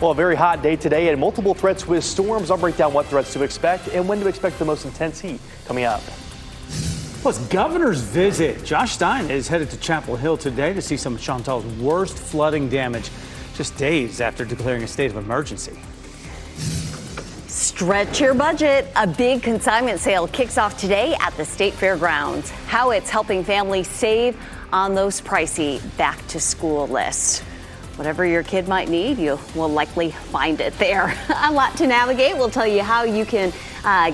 Well, a very hot day today and multiple threats with storms. I'll break down what threats to expect and when to expect the most intense heat coming up. Plus, governor's visit. Josh Stein is headed to Chapel Hill today to see some of Chantal's worst flooding damage, just days after declaring a state of emergency. Stretch your budget. A big consignment sale kicks off today at the State Fairgrounds. How it's helping families save on those pricey back-to-school lists. Whatever your kid might need, you will likely find it there. A lot to navigate. We'll tell you how you can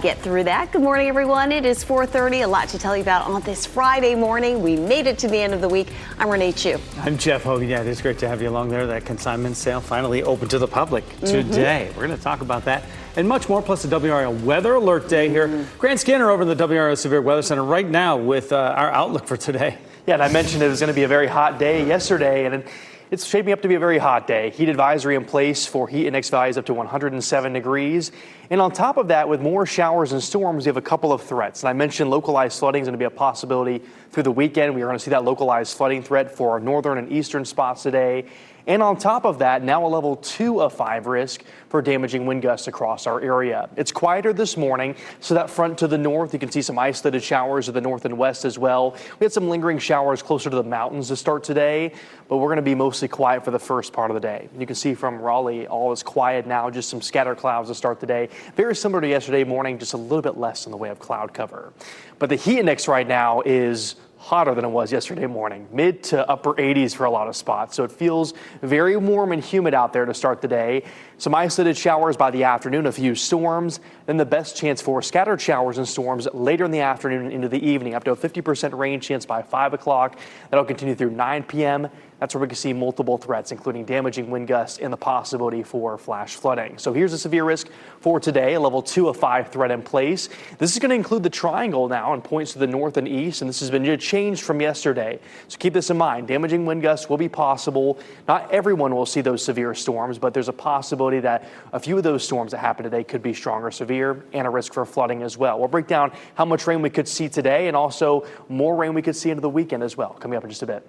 get through that. Good morning, everyone. It is 4:30. A lot to tell you about on this Friday morning. We made it to the end of the week. I'm Renee Chu. I'm Jeff Hogan. Yeah, it is great to have you along there. That consignment sale finally open to the public today. We're going to talk about that and much more, plus the WRAL weather alert day here. Grant Skinner over in the WRAL Severe Weather Center right now with our outlook for today. Yeah, and I mentioned it was going to be a very hot day yesterday, and it's shaping up to be a very hot day. Heat advisory in place for heat index values up to 107 degrees. And on top of that, with more showers and storms, we have a couple of threats. And I mentioned localized flooding is going to be a possibility through the weekend. We are going to see that localized flooding threat for our northern and eastern spots today. And on top of that, now a level 2 of 5 risk for damaging wind gusts across our area. It's quieter this morning, so that front to the north, you can see some isolated showers to the north and west as well. We had some lingering showers closer to the mountains to start today, but we're going to be mostly quiet for the first part of the day. You can see from Raleigh, all is quiet now, just some scattered clouds to start the day. Very similar to yesterday morning, just a little bit less in the way of cloud cover. But the heat index right now is hotter than it was yesterday morning, mid to upper 80s for a lot of spots. So it feels very warm and humid out there to start the day. Some isolated showers by the afternoon, a few storms, then the best chance for scattered showers and storms later in the afternoon and into the evening, up to a 50% rain chance by 5 o'clock. That'll continue through 9 p.m. That's where we can see multiple threats, including damaging wind gusts and the possibility for flash flooding. So here's a severe risk for today, a level 2 of 5 threat in place. This is going to include the triangle now and points to the north and east, and this has been changed from yesterday. So keep this in mind. Damaging wind gusts will be possible. Not everyone will see those severe storms, but there's a possibility that a few of those storms that happen today could be strong or severe, and a risk for flooding as well. We'll break down how much rain we could see today and also more rain we could see into the weekend as well, coming up in just a bit.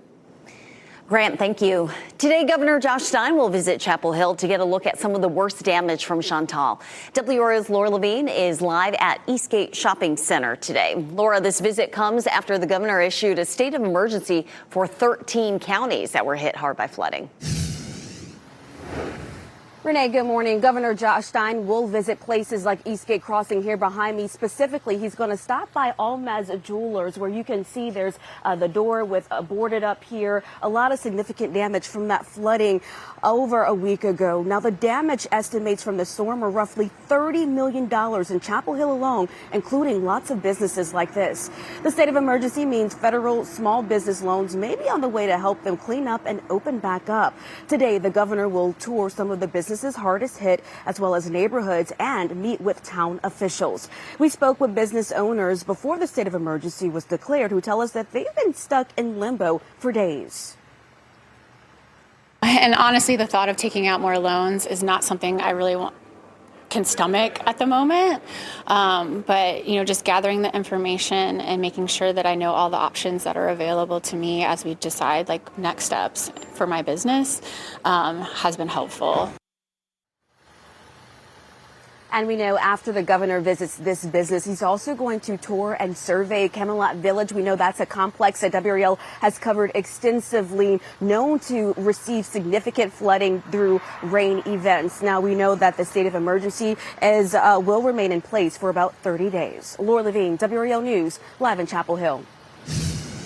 Grant, thank you. Today, Governor Josh Stein will visit Chapel Hill to get a look at some of the worst damage from Chantal. WRAL's Laura Levine is live at Eastgate Shopping Center today. Laura, this visit comes after the governor issued a state of emergency for 13 counties that were hit hard by flooding. Renee, good morning. Governor Josh Stein will visit places like Eastgate Crossing here behind me. Specifically, he's going to stop by Almaz Jewelers, where you can see there's the door with boarded up here. A lot of significant damage from that flooding over a week ago. Now, the damage estimates from the storm are roughly $30 million in Chapel Hill alone, including lots of businesses like this. The state of emergency means federal small business loans may be on the way to help them clean up and open back up. Today, the governor will tour some of the businesses hardest hit, as well as neighborhoods, and meet with town officials. We spoke with business owners before the state of emergency was declared, who tell us that they've been stuck in limbo for days. And honestly, the thought of taking out more loans is not something I really can stomach at the moment. But, just gathering the information and making sure that I know all the options that are available to me as we decide next steps for my business has been helpful. And we know after the governor visits this business, he's also going to tour and survey Camelot Village. We know that's a complex that WRAL has covered extensively, known to receive significant flooding through rain events. Now, we know that the state of emergency will remain in place for about 30 days. Laura Levine, WRAL News, live in Chapel Hill.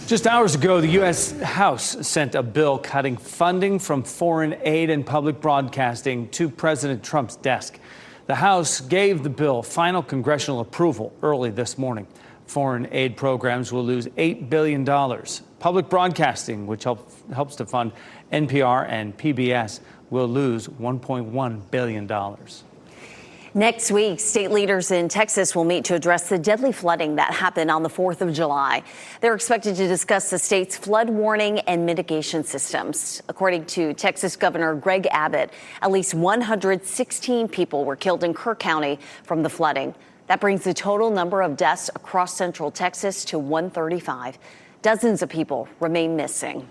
Just hours ago, the U.S. House sent a bill cutting funding from foreign aid and public broadcasting to President Trump's desk. The House gave the bill final congressional approval early this morning. Foreign aid programs will lose $8 billion. Public broadcasting, which helps to fund NPR and PBS, will lose $1.1 billion. Next week, state leaders in Texas will meet to address the deadly flooding that happened on the 4th of July. They're expected to discuss the state's flood warning and mitigation systems. According to Texas Governor Greg Abbott, at least 116 people were killed in Kerr County from the flooding. That brings the total number of deaths across central Texas to 135. Dozens of people remain missing.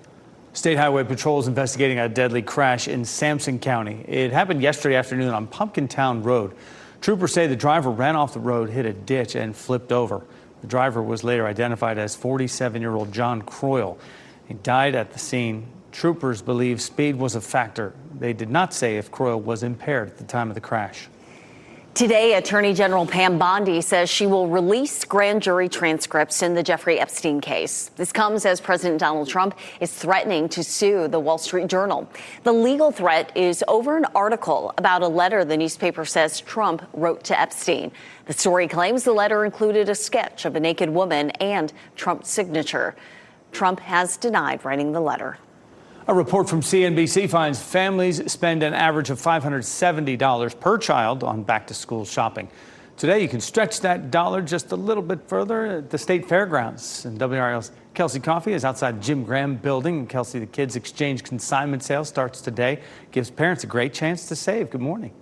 State Highway Patrol is investigating a deadly crash in Sampson County. It happened yesterday afternoon on Pumpkin Town Road. Troopers say the driver ran off the road, hit a ditch, and flipped over. The driver was later identified as 47-year-old John Croyle. He died at the scene. Troopers believe speed was a factor. They did not say if Croyle was impaired at the time of the crash. Today, Attorney General Pam Bondi says she will release grand jury transcripts in the Jeffrey Epstein case. This comes as President Donald Trump is threatening to sue the Wall Street Journal. The legal threat is over an article about a letter the newspaper says Trump wrote to Epstein. The story claims the letter included a sketch of a naked woman and Trump's signature. Trump has denied writing the letter. A report from CNBC finds families spend an average of $570 per child on back-to-school shopping. Today, you can stretch that dollar just a little bit further at the State Fairgrounds. And WRAL's Kelsey Coffey is outside Jim Graham Building. And Kelsey, the Kids Exchange consignment sale starts today. Gives parents a great chance to save. Good morning.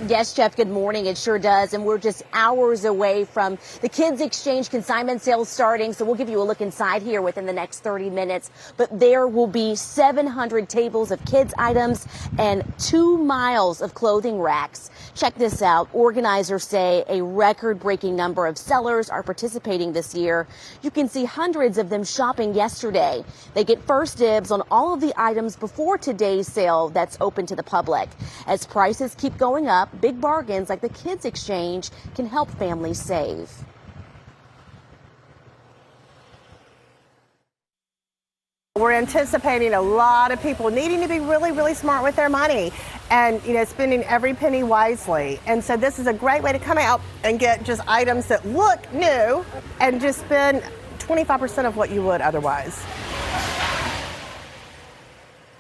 Yes, Jeff, good morning. It sure does. And we're just hours away from the Kids Exchange consignment sale starting. So we'll give you a look inside here within the next 30 minutes. But there will be 700 tables of kids items and 2 miles of clothing racks. Check this out. Organizers say a record-breaking number of sellers are participating this year. You can see hundreds of them shopping yesterday. They get first dibs on all of the items before today's sale that's open to the public. As prices keep going up, big bargains like the Kids Exchange can help families save. We're anticipating a lot of people needing to be really, really smart with their money and, spending every penny wisely. And so this is a great way to come out and get just items that look new and just spend 25% of what you would otherwise.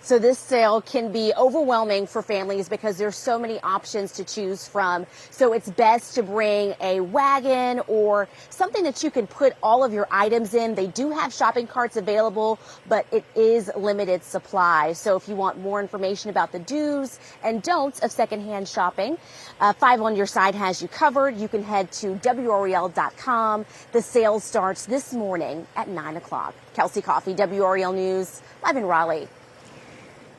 So this sale can be overwhelming for families because there's so many options to choose from. So it's best to bring a wagon or something that you can put all of your items in. They do have shopping carts available, but it is limited supply. So if you want more information about the do's and don'ts of secondhand shopping, 5 on Your Side has you covered. You can head to WRAL.com. The sale starts this morning at 9 o'clock. Kelsey Coffey, WRAL News, live in Raleigh.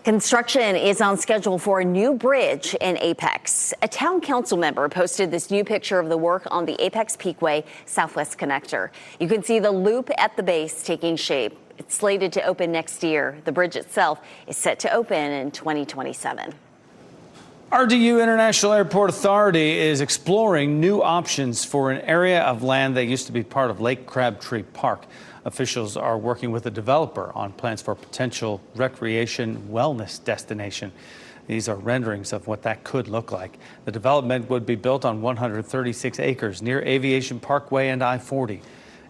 Construction is on schedule for a new bridge in Apex. A town council member posted this new picture of the work on the Apex Peakway Southwest Connector. You can see the loop at the base taking shape. It's slated to open next year. The bridge itself is set to open in 2027. RDU International Airport Authority is exploring new options for an area of land that used to be part of Lake Crabtree Park. Officials are working with a developer on plans for a potential recreation wellness destination. These are renderings of what that could look like. The development would be built on 136 acres near Aviation Parkway and I-40.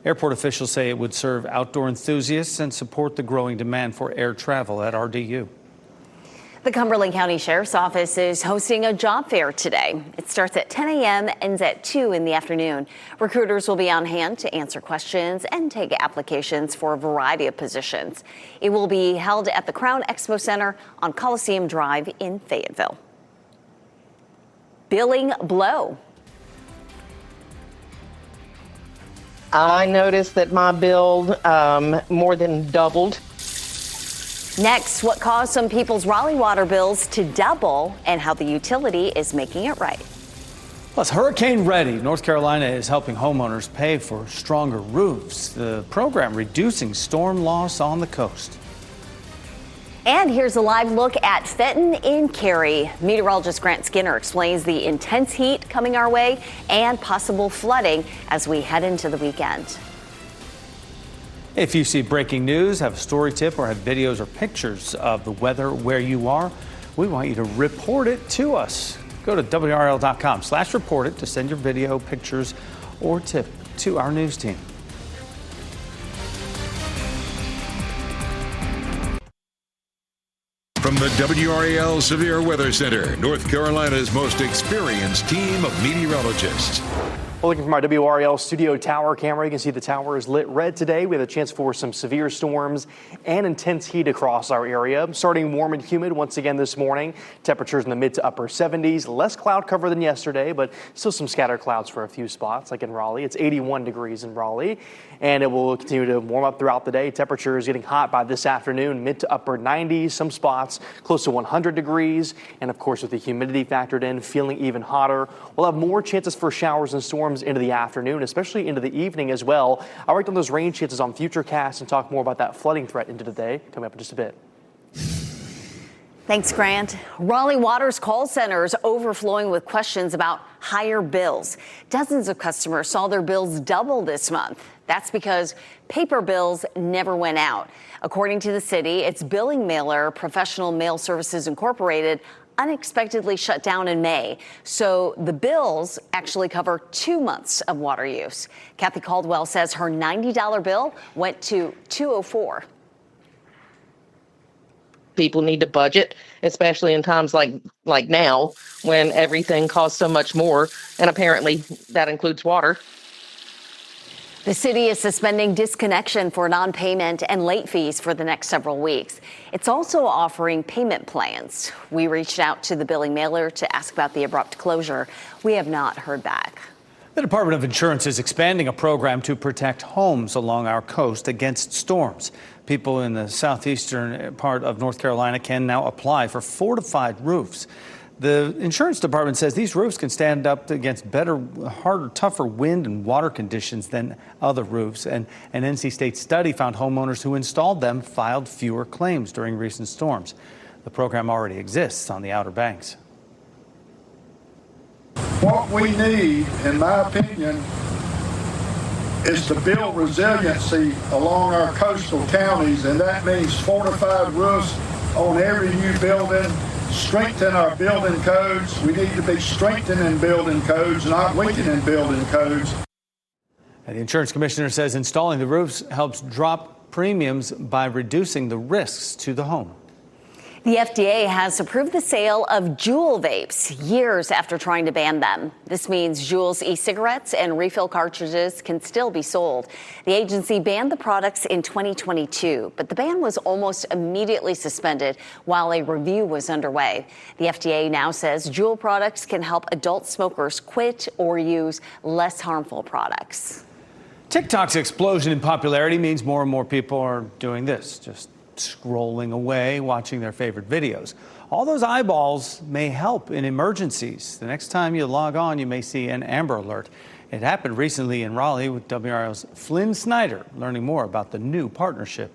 Airport officials say it would serve outdoor enthusiasts and support the growing demand for air travel at RDU. The Cumberland County Sheriff's Office is hosting a job fair today. It starts at 10 a.m. and ends at 2 in the afternoon. Recruiters will be on hand to answer questions and take applications for a variety of positions. It will be held at the Crown Expo Center on Coliseum Drive in Fayetteville. Billing blow. I noticed that my bill more than doubled. Next, what caused some people's Raleigh water bills to double and how the utility is making it right. Plus, Hurricane Ready, North Carolina is helping homeowners pay for stronger roofs. The program reducing storm loss on the coast. And here's a live look at Fenton in Cary. Meteorologist Grant Skinner explains the intense heat coming our way and possible flooding as we head into the weekend. If you see breaking news, have a story tip, or have videos or pictures of the weather where you are, we want you to report it to us. Go to WRAL.com/report it to send your video, pictures, or tip to our news team. From the WRAL Severe Weather Center, North Carolina's most experienced team of meteorologists. Well, looking from our WRAL studio tower camera, you can see the tower is lit red today. We have a chance for some severe storms and intense heat across our area. Starting warm and humid once again this morning. Temperatures in the mid to upper 70s. Less cloud cover than yesterday, but still some scattered clouds for a few spots, like in Raleigh. It's 81 degrees in Raleigh, and it will continue to warm up throughout the day. Temperatures getting hot by this afternoon, mid to upper 90s. Some spots close to 100 degrees. And of course, with the humidity factored in, feeling even hotter. We'll have more chances for showers and storms into the afternoon, especially into the evening as well. I'll write down those rain chances on future casts and talk more about that flooding threat into the day coming up in just a bit. Thanks, Grant. Raleigh Water's call center is overflowing with questions about higher bills. Dozens of customers saw their bills double this month. That's because paper bills never went out. According to the city, its billing mailer, Professional Mail Services Incorporated, unexpectedly shut down in May. So the bills actually cover 2 months of water use. Kathy Caldwell says her $90 bill went to $204. People need to budget, especially in times like now when everything costs so much more. And apparently that includes water. The city is suspending disconnection for non-payment and late fees for the next several weeks. It's also offering payment plans. We reached out to the billing mailer to ask about the abrupt closure. We have not heard back. The Department of Insurance is expanding a program to protect homes along our coast against storms. People in the southeastern part of North Carolina can now apply for fortified roofs. The insurance department says these roofs can stand up against better, harder, tougher wind and water conditions than other roofs. And an NC State study found homeowners who installed them filed fewer claims during recent storms. The program already exists on the Outer Banks. What we need, in my opinion, is to build resiliency along our coastal counties, and that means fortified roofs on every new building. Strengthen our building codes. We need to be strengthening building codes, not weakening building codes. And the insurance commissioner says installing the roofs helps drop premiums by reducing the risks to the home. The FDA has approved the sale of Juul vapes years after trying to ban them. This means Juul's e-cigarettes and refill cartridges can still be sold. The agency banned the products in 2022, but the ban was almost immediately suspended while a review was underway. The FDA now says Juul products can help adult smokers quit or use less harmful products. TikTok's explosion in popularity means more and more people are doing this, just scrolling away, watching their favorite videos. All those eyeballs may help in emergencies. The next time you log on, you may see an Amber Alert. It happened recently in Raleigh with WRAL's Flynn Snyder learning more about the new partnership.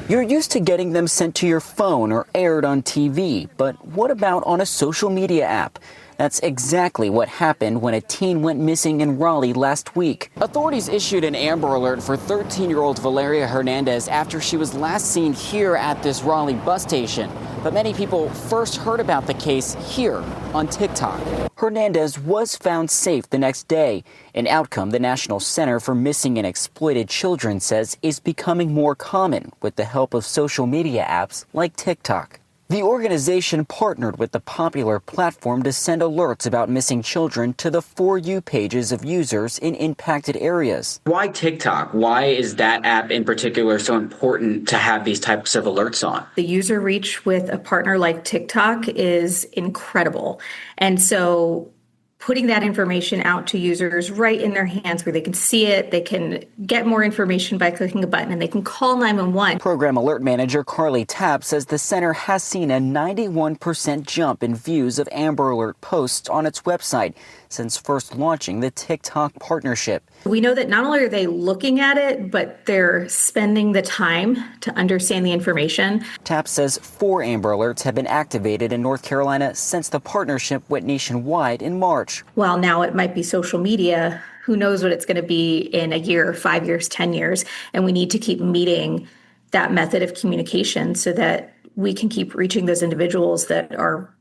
You're used to getting them sent to your phone or aired on TV, but what about on a social media app? That's exactly what happened when a teen went missing in Raleigh last week. Authorities issued an Amber Alert for 13-year-old Valeria Hernandez after she was last seen here at this Raleigh bus station. But many people first heard about the case here on TikTok. Hernandez was found safe the next day, an outcome the National Center for Missing and Exploited Children says is becoming more common with the help of social media apps like TikTok. The organization partnered with the popular platform to send alerts about missing children to the For You pages of users in impacted areas. Why TikTok? Why is that app in particular so important to have these types of alerts on? The user reach with a partner like TikTok is incredible. And so putting that information out to users right in their hands where they can see it, they can get more information by clicking a button, and they can call 911. Program Alert Manager Carly Tapp says the center has seen a 91% jump in views of Amber Alert posts on its website since first launching the TikTok partnership. We know that not only are they looking at it, but they're spending the time to understand the information. Tapp says 4 Amber Alerts have been activated in North Carolina since the partnership went nationwide in March. While now it might be social media, who knows what it's going to be in a year, 5 years, 10 years. And we need to keep meeting that method of communication so that we can keep reaching those individuals that are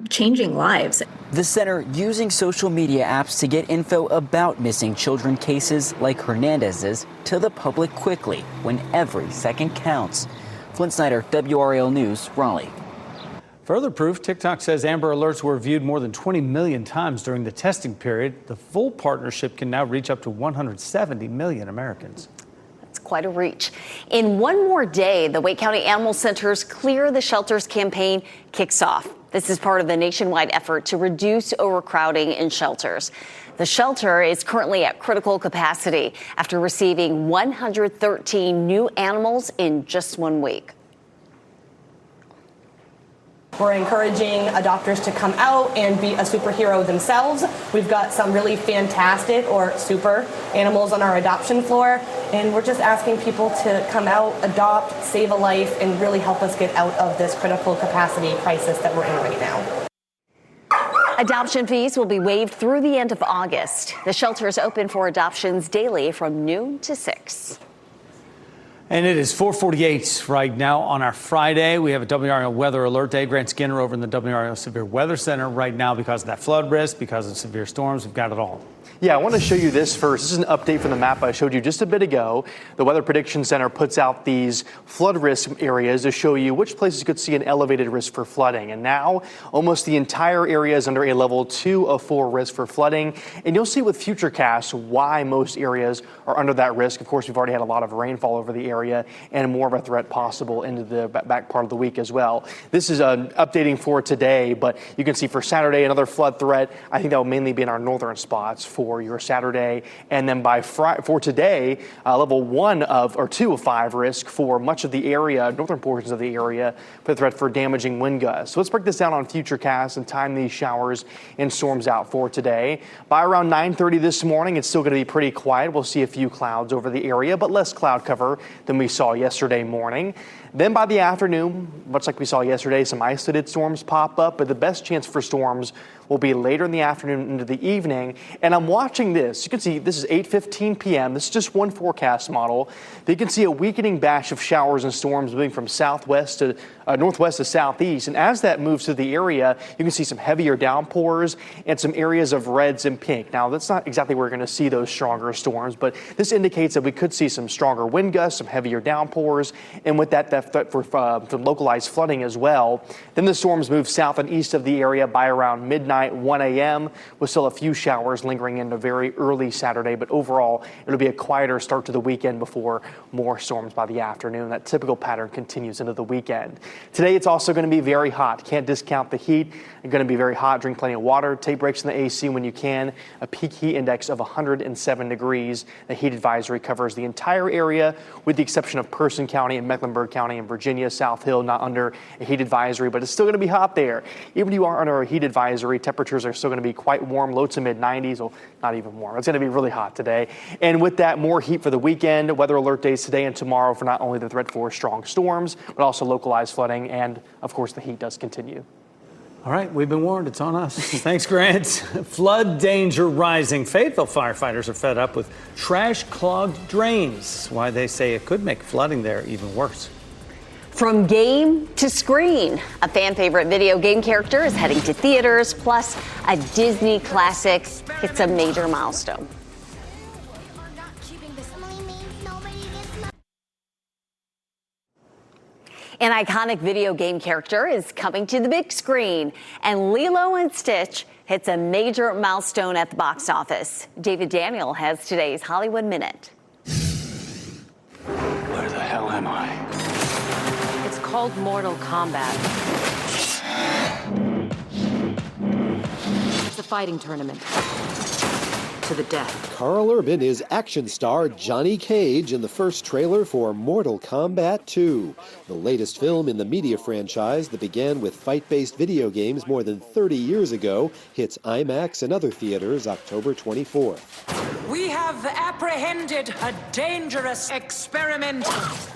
changing lives. The center using social media apps to get info about missing children cases like Hernandez's to the public quickly when every second counts. Flynn Snyder, WRAL News, Raleigh. Further proof, TikTok says Amber Alerts were viewed more than 20 million times during the testing period. The full partnership can now reach up to 170 million Americans. That's quite a reach. In one more day, the Wake County Animal Center's Clear the Shelters campaign kicks off. This is part of the nationwide effort to reduce overcrowding in shelters. The shelter is currently at critical capacity after receiving 113 new animals in just 1 week. We're encouraging adopters to come out and be a superhero themselves. We've got some really fantastic or super animals on our adoption floor, and we're just asking people to come out, adopt, save a life, and really help us get out of this critical capacity crisis that we're in right now. Adoption fees will be waived through the end of August. The shelter is open for adoptions daily from noon to 6. And it is 4:48 right now on our Friday. We have a WRAL weather alert day. Grant Skinner over in the WRAL Severe Weather Center right now because of that flood risk, because of severe storms. We've got it all. Yeah, I want to show you this first. This is an update from the map I showed you just a bit ago. The Weather Prediction Center puts out these flood risk areas to show you which places could see an elevated risk for flooding. And now almost the entire area is under a level 2 of 4 risk for flooding. And you'll see with futurecasts why most areas are under that risk. Of course, we've already had a lot of rainfall over the area and more of a threat possible into the back part of the week as well. This is updating for today, but you can see for Saturday another flood threat. I think that will mainly be in our northern spots for your Saturday, and then for today, level 1 or 2 of 5 risk for much of the area, northern portions of the area, for the threat for damaging wind gusts. So let's break this down on futurecasts and time these showers and storms out for today. By around 9:30 this morning, it's still going to be pretty quiet. We'll see a few clouds over the area, but less cloud cover than we saw yesterday morning. Then by the afternoon, much like we saw yesterday, some isolated storms pop up, but the best chance for storms will be later in the afternoon into the evening. And I'm watching this. You can see this is 8:15 p.m. This is just one forecast model. You can see a weakening batch of showers and storms moving from northwest to southeast. And as that moves through the area, you can see some heavier downpours and some areas of reds and pink. Now, that's not exactly where we're going to see those stronger storms, but this indicates that we could see some stronger wind gusts, some heavier downpours, and with that threat for localized flooding as well. Then the storms move south and east of the area by around midnight, 1 a.m. with still a few showers lingering into very early Saturday, but overall it'll be a quieter start to the weekend before more storms by the afternoon. That typical pattern continues into the weekend. Today it's also going to be very hot. Can't discount the heat. It's going to be very hot. Drink plenty of water. Take breaks in the AC when you can. A peak heat index of 107 degrees. The heat advisory covers the entire area with the exception of Person County and Mecklenburg County and Virginia. South Hill not under a heat advisory, but it's still going to be hot there. Even if you are under a heat advisory, temperatures are still going to be quite warm, low to mid 90s. Well, not even warm. It's going to be really hot today. And with that, more heat for the weekend. Weather alert days today and tomorrow for not only the threat for strong storms, but also localized flooding. And of course, the heat does continue. All right, we've been warned. It's on us. Thanks, Grant. Flood danger rising. Fayetteville firefighters are fed up with trash-clogged drains. Why they say it could make flooding there even worse. From game to screen, a fan favorite video game character is heading to theaters, plus a Disney classic hits a major milestone. An iconic video game character is coming to the big screen, and Lilo and Stitch hits a major milestone at the box office. David Daniel has today's Hollywood Minute. Where the hell am I? It's called Mortal Kombat. It's a fighting tournament. To the death. Carl Urban is action star Johnny Cage in the first trailer for Mortal Kombat 2, the latest film in the media franchise that began with fight-based video games more than 30 years ago, hits IMAX and other theaters October 24th. We have apprehended a dangerous experiment.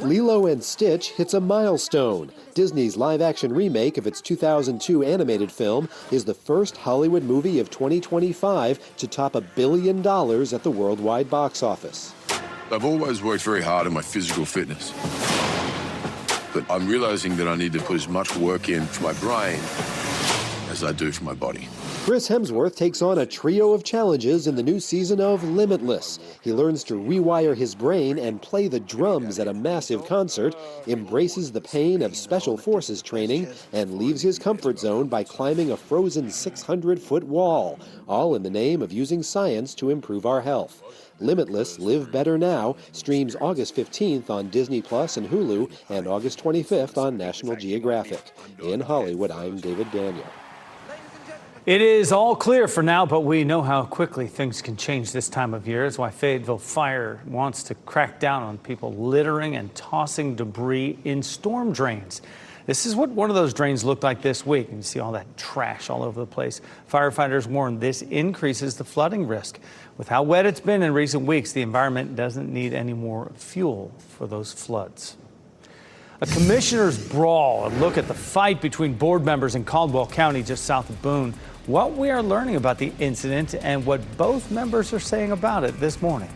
Lilo and Stitch hits a milestone. Disney's live-action remake of its 2002 animated film is the first Hollywood movie of 2025 to top $1 billion at the worldwide box office. I've always worked very hard on my physical fitness, but I'm realizing that I need to put as much work in for my brain as I do for my body. Chris Hemsworth takes on a trio of challenges in the new season of Limitless. He learns to rewire his brain and play the drums at a massive concert, embraces the pain of special forces training, and leaves his comfort zone by climbing a frozen 600-foot wall, all in the name of using science to improve our health. Limitless, Live Better Now streams August 15th on Disney Plus and Hulu and August 25th on National Geographic. In Hollywood, I'm David Daniel. It is all clear for now, but we know how quickly things can change this time of year. That's why Fayetteville Fire wants to crack down on people littering and tossing debris in storm drains. This is what one of those drains looked like this week. You see all that trash all over the place. Firefighters warn this increases the flooding risk. With how wet it's been in recent weeks, the environment doesn't need any more fuel for those floods. A commissioner's brawl, a look at the fight between board members in Caldwell County just south of Boone. What we are learning about the incident and what both members are saying about it this morning.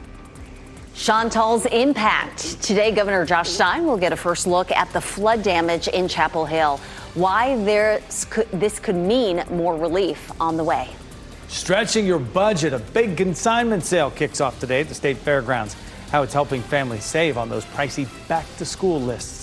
Chantal's impact. Today, Governor Josh Stein will get a first look at the flood damage in Chapel Hill. Why this could mean more relief on the way. Stretching your budget. A big consignment sale kicks off today at the State Fairgrounds. How it's helping families save on those pricey back-to-school lists.